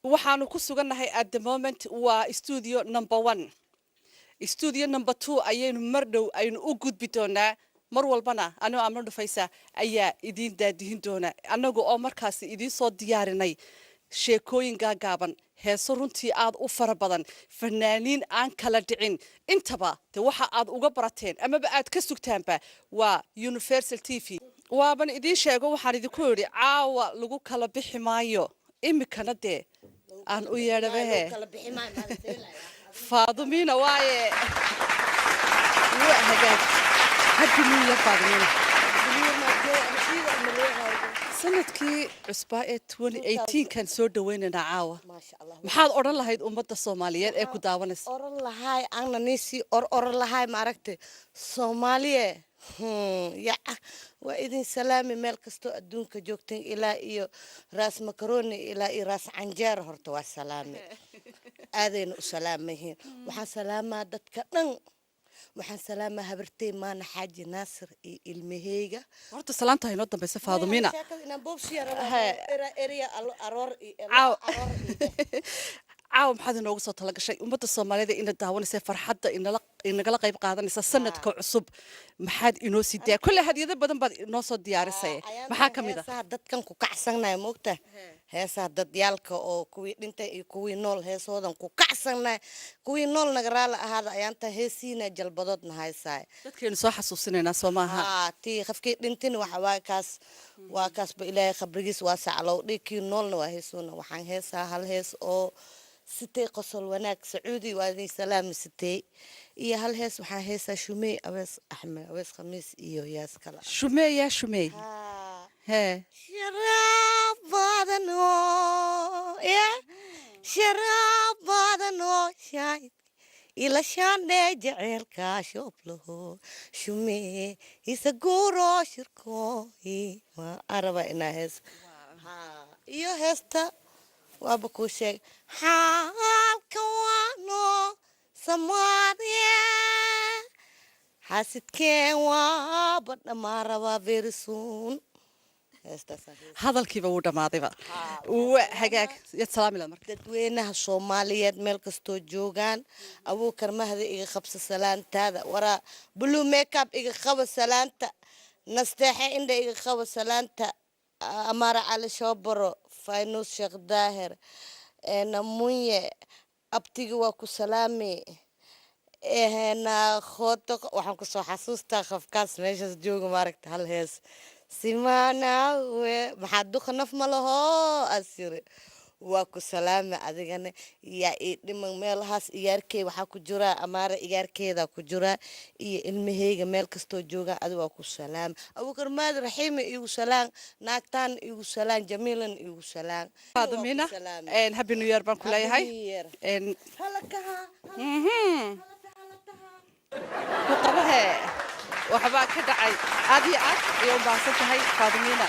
waxaanu ku sugannahay at the moment waa studio number 1 studio number 2 ayaynu mar dhow aynu u gudbi doonaa mar walbana anoo amno dhufaysa ayaa idin daadihin doona anagu oo markaas idin soo diyaarinay sheekooyin gaagaaban heeso runtii aad u fara badan fanaaniin aan kala dhicin intaba de waxa aad uga barateen amaba aad ka sugtaanba waa Universal TV waaban idin sheego waxaan idinku yiri caawa lagu kala bixi maayo imikana de aan u yeedhabahe Faadumiina waaye waa hagaag hadii Faadumiina sanadkii cusbaa ee 2018 kan soo dhaweynana caawa maxaad oran lahayd ummadda Soomaaliyeed ee ku daawanaysa oran lahay aan nisi oran lahay ma aragtay Soomaaliye ya waa idin salaami meel kasto adduunka joogteen ilaa iyo raas makaroni ilaa iyo raas canjeer horta waa salaami aadayna u salaamayn waxaan salaamaa dadka dhan waxaan salaamaa habartay maana xaaji naasir iyo ilmaheyga horta salaanta inoo dambaysa Faadumiina caaw maxaad inoogu soo tala gashay ummadda Soomaaliyeed in daawanaysa farxadda inagala qayb qaadanaysa sanadka cusub maxaad inoo sidaa kulli hadiyada badan baad inoo soo diyaarisay maxaa kamid ah dadkan ku kacsanay moogta heesaha dadyaalka oo kuwii dhintay iyo kuwii nool heesoodan ku kacsanay kuwii nool nagaraala ahaada ayaanta heesiina jalbadoodna haysaa dadkeenu soo xasuusinayna Soomaha tii qafkii dhintin waxa waa kaas ba ilaahay khabrigiis waa saclow dhikii noolna waa heesoona waxaan heesaa hal hees oo sitay qosol wanaag sacuudi waa idin salaam sitay iyo hal hees waxaan heesaa shumey awees axmed awees khamiis iyo yaas kala shumey ya shumey he sharabadano ya sharabadano shay ila shande jaceelka shoblo shumey isa guro shirko ma araba ina hees iyo heesta waaba ku sheeg halka waano Soomaaliya hasidkeen waaba dhamaraba very soon hadalkiiba wuu dhamaadayba hagaag yad salaami la marka dadweynaha Soomaaliyeed meel kasto joogan abuukar mahdi iga qabsa salaantaada wara blue makeup iga qaba salaanta nasteexe inda iga qaba salaanta amara ali shobro faynus sheekh daahir namunye abtiga waa ku salaami khooto waxaan ku soo xasuustaa qafkaas meeshaas jooga maaragta hal hees simana we maxaa duqa naf ma laho asire waa ku salaami adigana yaa dhiman meelahaas iyaarkay waxa ku jira amaara iyaarkeeda ku jira iyo ilmaheyga meel kasto jooga adiga waa ku salaam abukar maad raxiim igu salaam naagtaan igu salaam jamiilan igu salaam Faadumiina happy new year baan ku leeyahay halakaha ku qabahe waxba ka dhacay aad iyo aad ay u baahan tahay Faadumiina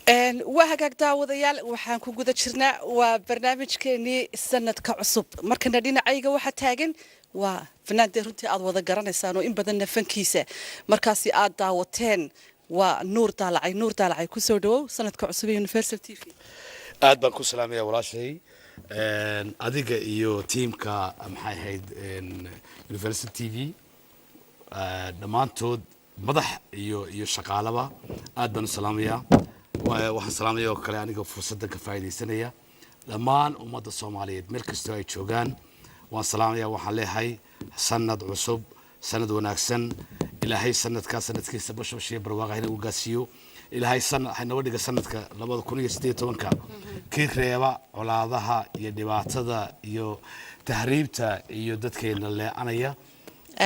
waa hagaag daawadayaal waxaan ku guda jirnaa waa barnaamijkeenii sanadka cusub markana dhinacayga waxa taagan waa fanaanada runtii aad wada garanaysaan oo in badan fankiisa markaasi aad daawateen waa Nuur Daalacay ku soo dhawow sanadka cusub ee Universal TV aad baan ku salaamaya walaashay adiga iyo teamka maxay ahayd Universal TV dhamaantood madax iyo shaqaalaba aad baan salaamaya waxaan salaamaya oo kale aniga fursadda ka faa'iideysanaya dhammaan ummadda Soomaaliyeed meel kasta ay joogaan waan salaamaya waxaan leeyahay sanad cusub sanad wanaagsan ilaahay sanadkiisa bashashiya barwaaqayna uu gaasiyo ilaahay sanad dhiga sanadka 2018 kii reeba colaadaha iyo dhibaatada iyo tahriibta iyo dadkeena leeanaya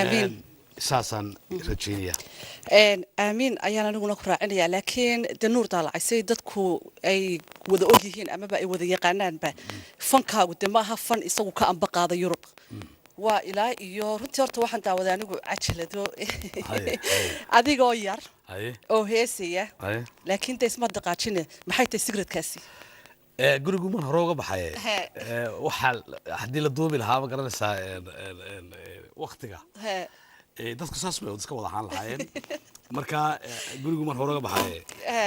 amiin saasan rajeynaya amiin ayaan aniguna ku raacinaya laakiin Nuur Daalacay say dadku ay wada og yihiin ama ay wada yaqaanaanba fankaagu maaha fan isagu ka amba qaada Yurub waa ilaa iyo runtii horta waxaan daawadaa anigu cajalado adigoo yar oo heesaya laakiin isma daqaajine maxay tahay secretkaasi gurigu man hore uga baxay waxa hadii la duubi lahaa ma garanaysaa waqtiga dadku saas bay iska wada ahaan lahaayeen marka gurigu man hore uga baxay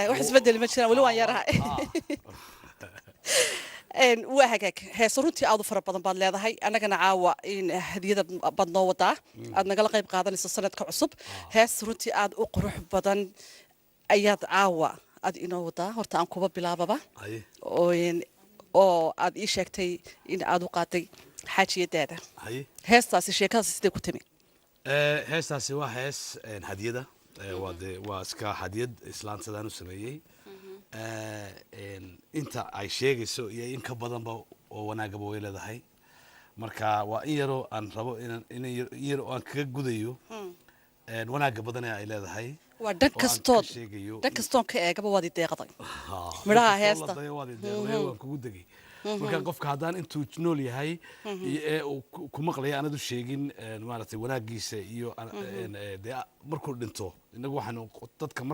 wax isbedel ma jiraan wali waan yarahay waa hagaag hees runtii aad u fara badan baad leedahay annagana caawa in hadiyada bad noo wadaa aad nagala qayb qaadanayso sanadka cusub hees runtii aad u qurux badan ayaad caawa aad inoo wadaa horta aan kuba bilaababa oo aad ii sheegtay in aad u qaaday xaajiyadaada heestaasi sheekadaasi sidee ku timi heestaasi waa hees hadiyada waa iska hadiyad islaantadan u sameeyay inta ay sheegayso iyo in ka badanba oo wanaagaba way leedahay marka waa in yaro aan rabo in yaro aan kaga gudayo wanaaga badan ay leedahay waa dhan kastoon ka eegaba waad deeqday midhaha heesta waan kugu degay marka qofka hadaan intuu nool yahay ku maqlaya aanad u sheegin maaragtay wanaagiisa iyo markuu dhinto inagu waxaan dadka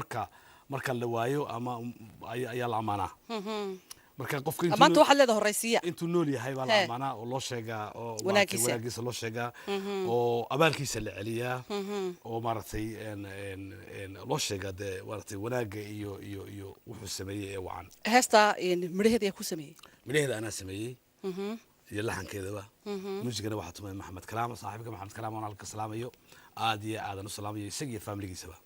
marka la waayo ama ayaa la amaanaa marka qofka maanta waxa leedahay horeysiya intuu nool yahay baa la amaanaa oo loo sheegaa oo wanaagiisa loo sheegaa oo abaalkiisa la celiyaa oo maaragtay loo sheegaa maaragtay wanaaga iyo wuxuu sameeyay ee wacan heesta midhaheeda ayaa ku sameeyay midhaheeda anaa sameeyay iyo laxankeedaba muusigana waxaa tumay maxamed kalaam saaxiibka maxamed kalaam oo halka salaamayo aad iyo aadan u salaamayo isaga iyo familigiisaba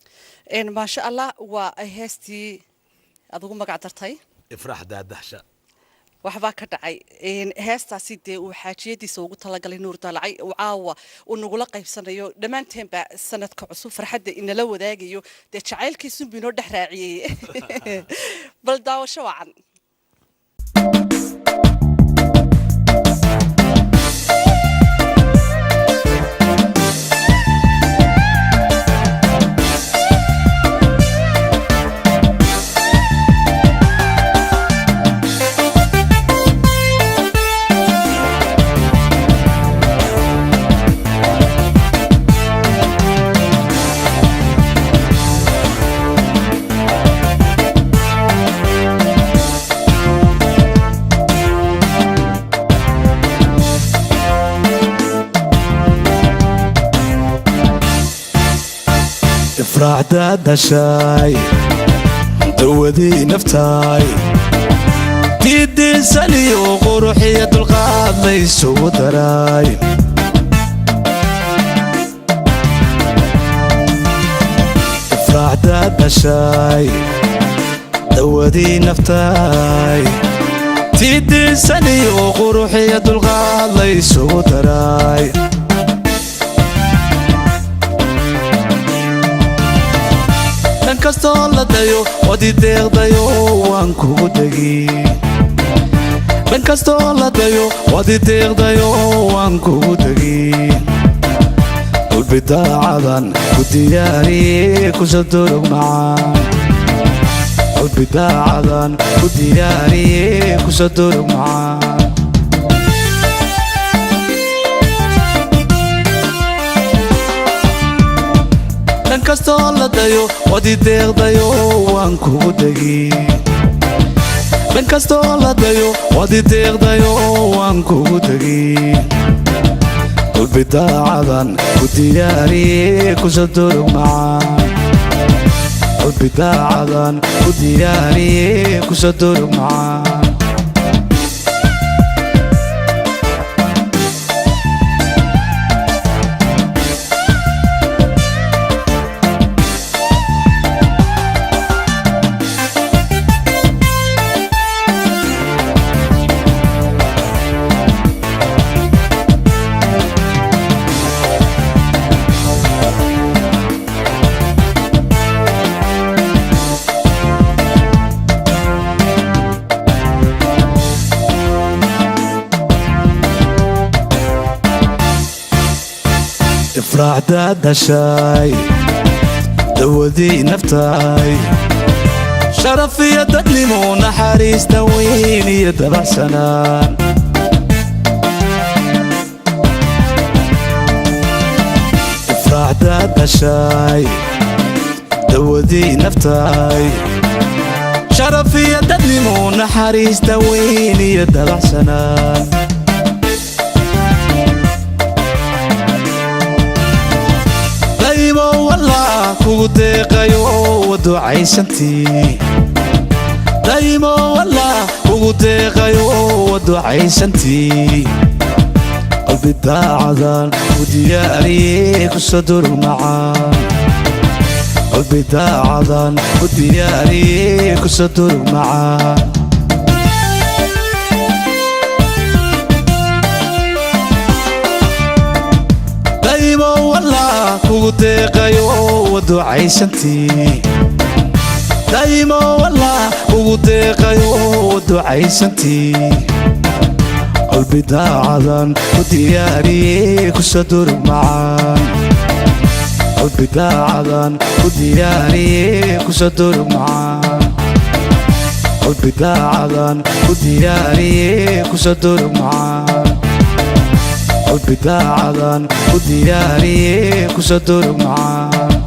ma sha Allah waa heestii adigu magac dartay ifraax daadahsha waxba ka dhacay heestaasi dee uu xaajiyadiisa ugu talagalay Nuur Daalacay oo caawa uu nagula qaybsanayo dhamaanteenba sanadka cusub farxadda inala wadaagayo dee jacaylkiisu binoo dhex raaciyay bal daawasho wacan ifraax daadashay dawadii naftaay diiddiisani oo quruxiya dulqaad laysugu daray ifraax daadashay dawadii naftaay diiddiisani oo quruxiya dulqaad laysugu daray kastoo la dayo wadi deeqdayo waan kugu degi dhan kastoo la dayo wadi deeqdayo waan kugu degi qalbidaacadan ku diyaariye kusadorog macaan qalbidaacadan ku diyaariye kusadorog macaan kastoo la dayo wadi deeqdayo waan kugu degi dhan kastoo la dayo waad i deeqdayo waan kugu tegey qalbi daacadan ku diyaariyey kusoo durug macaan qalbi daacadan ku diyaariyey kusoo durug macaan ifraax daadashay dawadii naftaay sharaf iyo dadnimo naxariista weyn iyo dabacsanaan ifraax daadashay dawadii naftaay sharaf iyo dadnimo naxariista weyn iyo dabacsanaan والله كوغو ديقايو ودو عيشنتي دايما والله كوغو ديقايو ودو عيشنتي قلبي داعدان ودياري كسدور معان قلبي داعدان ودياري كسدور معان دايما والله كوغو ديقايو ودو عيشنتي دايما والله كوغو ديقايو ودو عيشنتي قلبي داعدان ودياري كسدور معان قلبي داعدان ودياري كسدور معان قلبي داعدان ودياري كسدور معان قلبي داعدان ودياري كسدور معان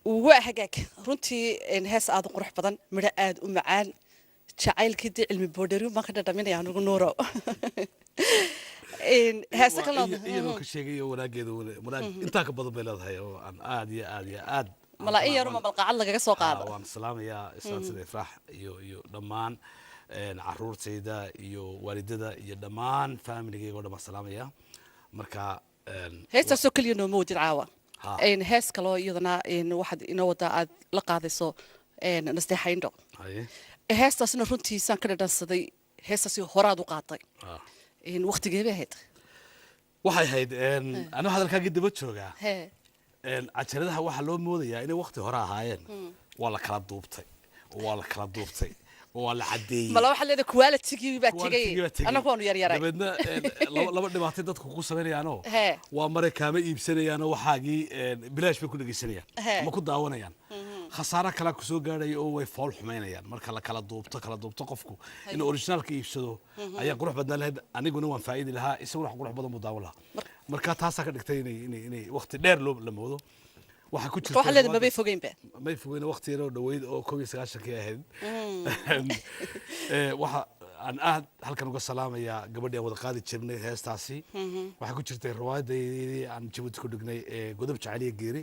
waa hagaag runtii hees aad u qurux badan midho aad u macaan jacaylkii dii cilmi boodhari baan ka dhadhaminaya anugu nuuro heese iyadoo ka sheegayo wanaageeda wanaag intaa ka badan bay leedahay oo aan aad iyo aad iyo aad mala in yaruma balqacad lagaga soo qaado waan salaamayaa islaan sida ifraax iyo dhammaan caruurtayda iyo waalidada iyo dhammaan familigayga oo dhan baan salaamayaa marka heestaasoo keliya nooma wadid caawa hees kaloo iyadana waxaad inoo wadaa aad la qaadayso nasteexayndho heestaasna runtiisaan ka dhadhansaday heestaasi horaad u qaatay waqtigeebay ahayd waxay ahayd anuu hadalkaagii daba joogaa cajaladaha waxaa loo moodayaa inay waqti hore ahaayeen waa la kala duubtay waa la kala duubtay waa la cadeeyay mala waxa leedahay quality-gii baa tagay anagu waanu yar yaray dabeedna laba dhibaato dadku ku sameeyaanoo waa maray kaama iibsanayaanoo waxaagii bilaash bay ku dhageysanayaan ama ku daawanayaan khasaare kale ku soo gaadhay oo way fool xumaynayaan marka la kala duubto qofku in originalka iibsado ayaa qurux badnaan lahayd aniguna waan faa'iidi lahaa isaguna wax qurux badan buu daawan lahaa marka taasaa ka dhigtay inay waqti dheer la moodo waxa ku jirta waxa leedahay ma bay fogeynba may fogeyn waqti yar oo dhaweyd oo 19 ahayd waxa aan aad halkan uga salaamayaa gabadhii aan wada qaadi jirnay heestaasi waxa ku jirtay riwaayadeedii aan Djibouti ku dhignay godob jacayl geeri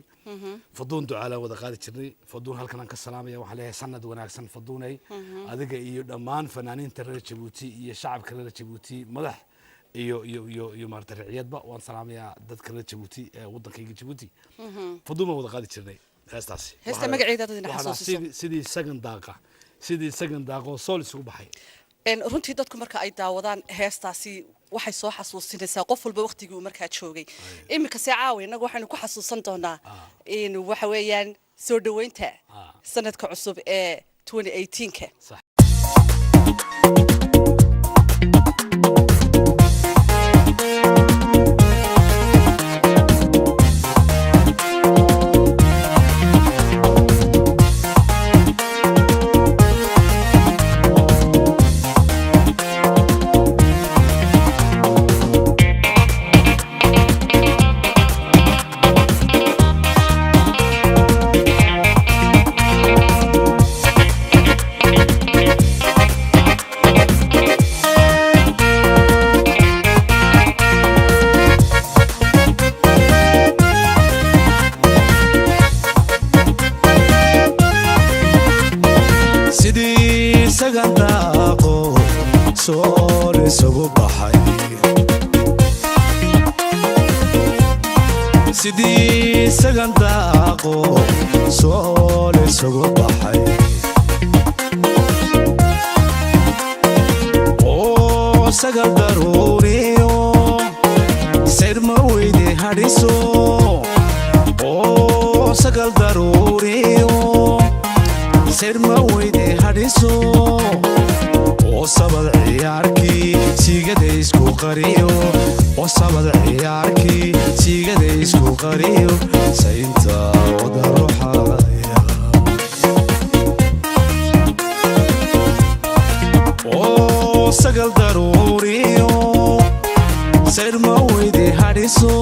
faduun ducaala wada qaadi jirnay faduun halkan aan ka salaamaya waxa leeyahay sanad wanaagsan faduunay adiga iyo dhammaan fanaaniinta reer Djibouti iyo shacabka reer Djibouti madax iyo maarta riciyadba waan salaamayaa dadka reer Djibouti wadankayga Djibouti faduun wada qaadi jirnay heestaasi heesta magaceeda dadina xasuusiso sidii sagan daaqo sool isugu baxay runtii dadku marka ay daawadaan heestaasi waxay soo xasuusinaysaa qof walba waqtigii uu markaa joogay iminka si caawi inagu waxaynu ku xasuusan doonaa waxa weeyaan soo dhaweynta sanadka cusub ee 2018ka isugu baxay sidii sagan daaqo sool isugu baxay oo sagal daruuriyo sayr ma weyde hadhiso oo sagal daruuriyo sayr ma weyde hadhiso oo sabad ciyaarkii sigada isku qariyo oo sabad ciyaarkii sigada isku qariyo saynta wada ruuxaya oo sagal daruuriyo sayr ma weyde hadhiso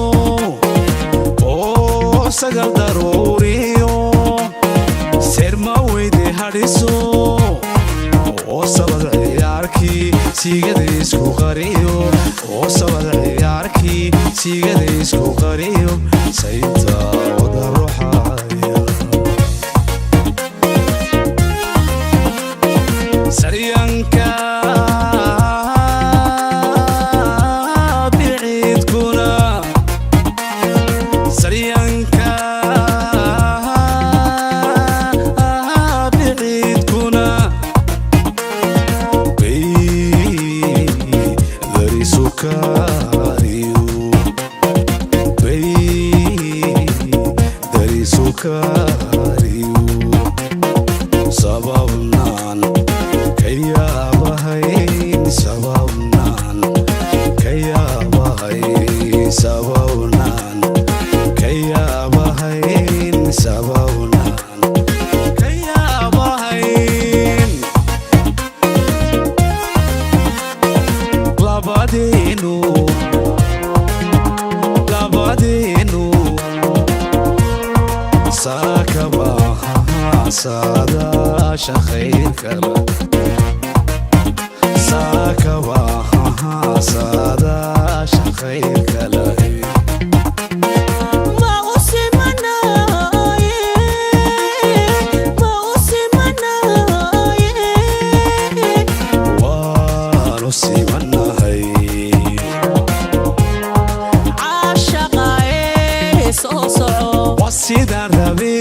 oo sagal daruuriyo sayr ma weyde hadhiso oo sabad ciyaarkii sigada isku qariyo oo sabad ciyaarkii sigada isku qariyo saynta wada ruuxaya saryanka biciidkuna saryanka biciidkuna sababnaan ka yaabahayn sababnaan ka yaabahayn sababnaan ka yaabahayn sababnaan ka yaabahayn labadeenu saadaasha khayrkala saakabaha saadaasha khayrkala waanu simanahay caashaqae soo soco wasidaan rabay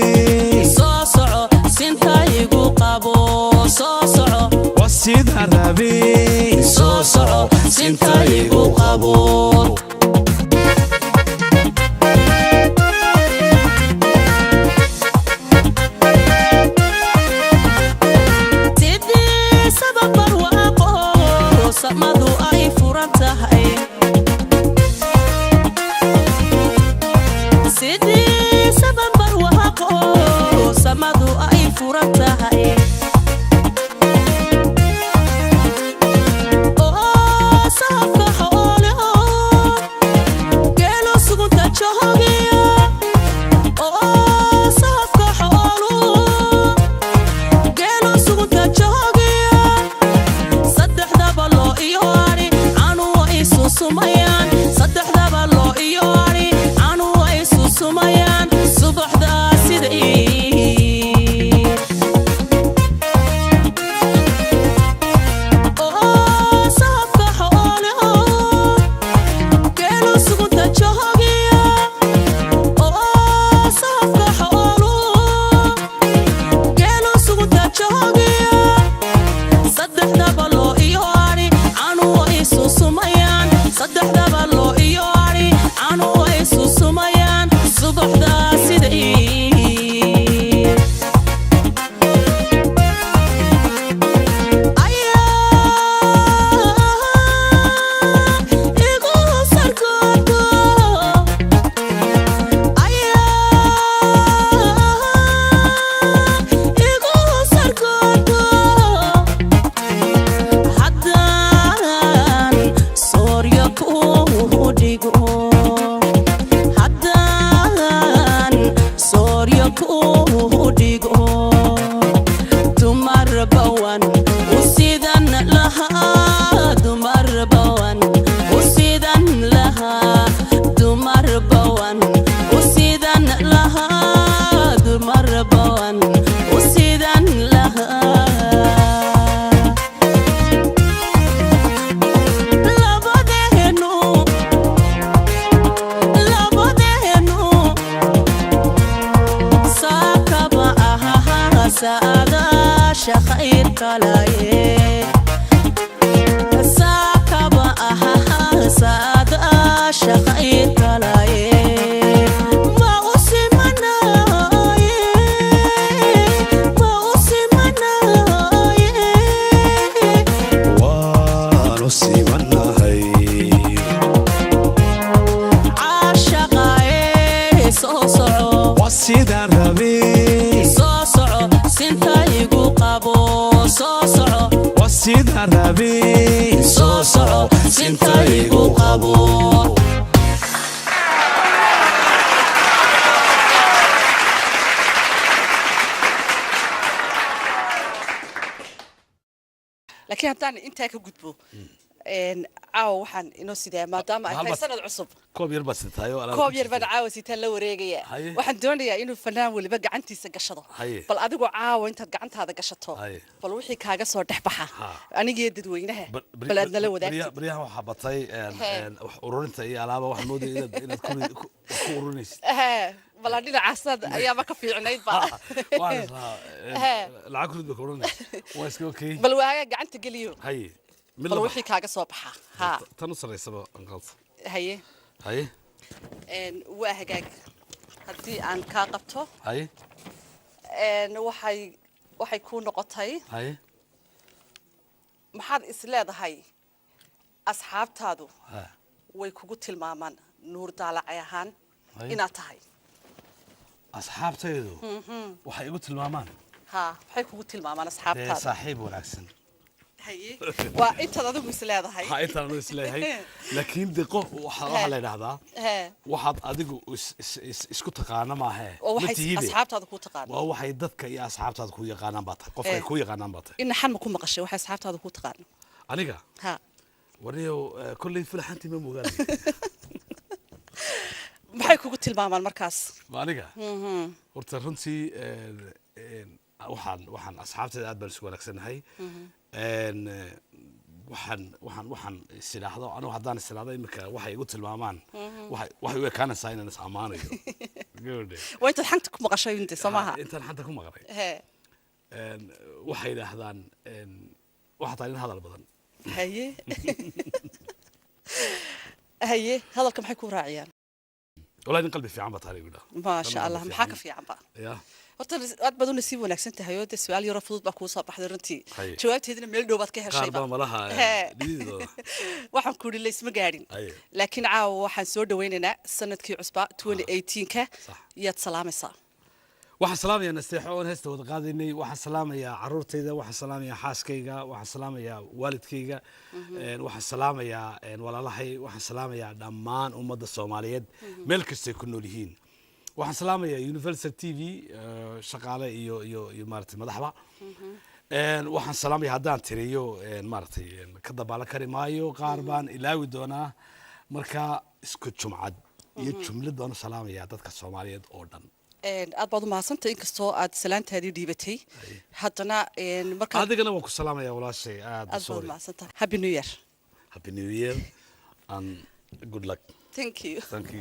sida rabi soo soco sinta igu qabo sidii sabab barwaaqo samadu ay furan tahay sidii sabab barwaaqo samadu ay furan tahay صدق galaye saakaba ahaha saada shaqay galaye ma usimanaye waanu siimanahay caashaqaye soo soco waa sidaan rabay soo soco sinta igu qabo soo soco waa sidaan rabay soo soco sinta igu qabo laakiin haddaan intaa ka gudbo caawa waxaan inoo sidaa maadaama ay tahay sanad cusub koob yar baa sitaayo koob yar baan caawa sitaan la wareegaya Haye. waxaan doonayaa inuu fanaan weliba gacantiisa gashado Haye. bal adigoo caawa intaad gacantaada gashato Haye. bal wixii kaaga soo dhex baxa Ha. anigii dadweynaha bal aad nala wadaagtid baryahan waxaa batay wax ururinta iyo alaaba waxaan moodaya inaad ku ururinaysid bal dhinacaasaad ayaaba ka fiicnayd ba waan islahaa lacag kurid ba ka ururinaysa waa iska okay bal waaga gacanta geliyo haye mid bal laba wixii kaaga soo baxa ha tan u saraysaba anqalta haye haye waa hagaag haddii aan kaa qabto haye waxay kuu noqotay haye maxaad is leedahay asxaabtaadu ha way kugu tilmaamaan nuur daalacay ahaan Haye. inaad tahay asxaabtaydu waxay igu tilmaamaan ha waxay kugu tilmaamaan dee asxaabtaadu saaxiib wanaagsan haye waa intaad adigu is leedahay ha intaan anu isleeyahay laakiin de qof waxaa la yidhaahdaa he waxaad adigu isku taqaana maahee oo ma waxay tihide asxaabtaadu ku taqaana waa waxay dadka iyo asxaabtaada ku yaqaanaan baa tahay qofka ay Eh. ku yaqaanaan baa tahay ina xan ma ku maqashay waxay asxaabtaadu ku taqaana aniga ha warniyow kolley fulaxantii ma mogaanay maxay kugu tilmaamaan markaas ma aniga horta runtii waxaan asxaabteeda aad baan isku wanaagsanahay waxaan is idhaahdo anugu haddaan is idhaahdo iminka waxay igu tilmaamaan waxay u ekaanaysaa inaan is ammaanayo gabadhe waa intaad xanta ku maqashay inte soo maaha intaan xanta ku maqlay he waxay idhaahdaan waxaa tahay nin hadal badan haye haye hadalka maxay ku raaciyaan wallahi nin qalbi fiican baa tahay igu idhaa maasha allah maxaa ka fiican ba ya horta aad baad u nasiib wanaagsan tahay oo de su-aal yaro fudud baa kuu soo baxday runtii Haye. jawaabteedina meel dhow baad ka qaar heshayba baa malaha Hee. dhididooda waxaan ku idhi laysma gaadhin Haye. laakiin caawa waxaan soo dhawaynaynaa sanadkii cusba 2018ka Sax. yaad salaamaysaa waxaan salaamayaa nasteexo oon heesta wada qaadaynay waxaan salaamayaa caruurtayda waxaan salaamayaa xaaskayga waxaan salaamayaa waalidkayga waxaan salaamayaa walaalahay waxaan salaamayaa dhammaan ummadda soomaaliyeed meel kastay ku nool yihiin waxaan salaamayaa universal t v shaqaale iyo maaragtay madaxba waxaan salaamayaa haddaan tiriyo maaragtay ka dabaalan kari maayo qaar baan ilaawi doonaa marka isku jumcad iyo jumlad baan u salaamayaa dadka soomaaliyeed oo dhan aad baad u mahadsantay inkastoo aad salaantaadii dhiibatay haddana markaa adigana waan ku salaamayaa walaashay aad aad baad u sorry mahadsantahay happy new year happy new year and good luck thank you thank you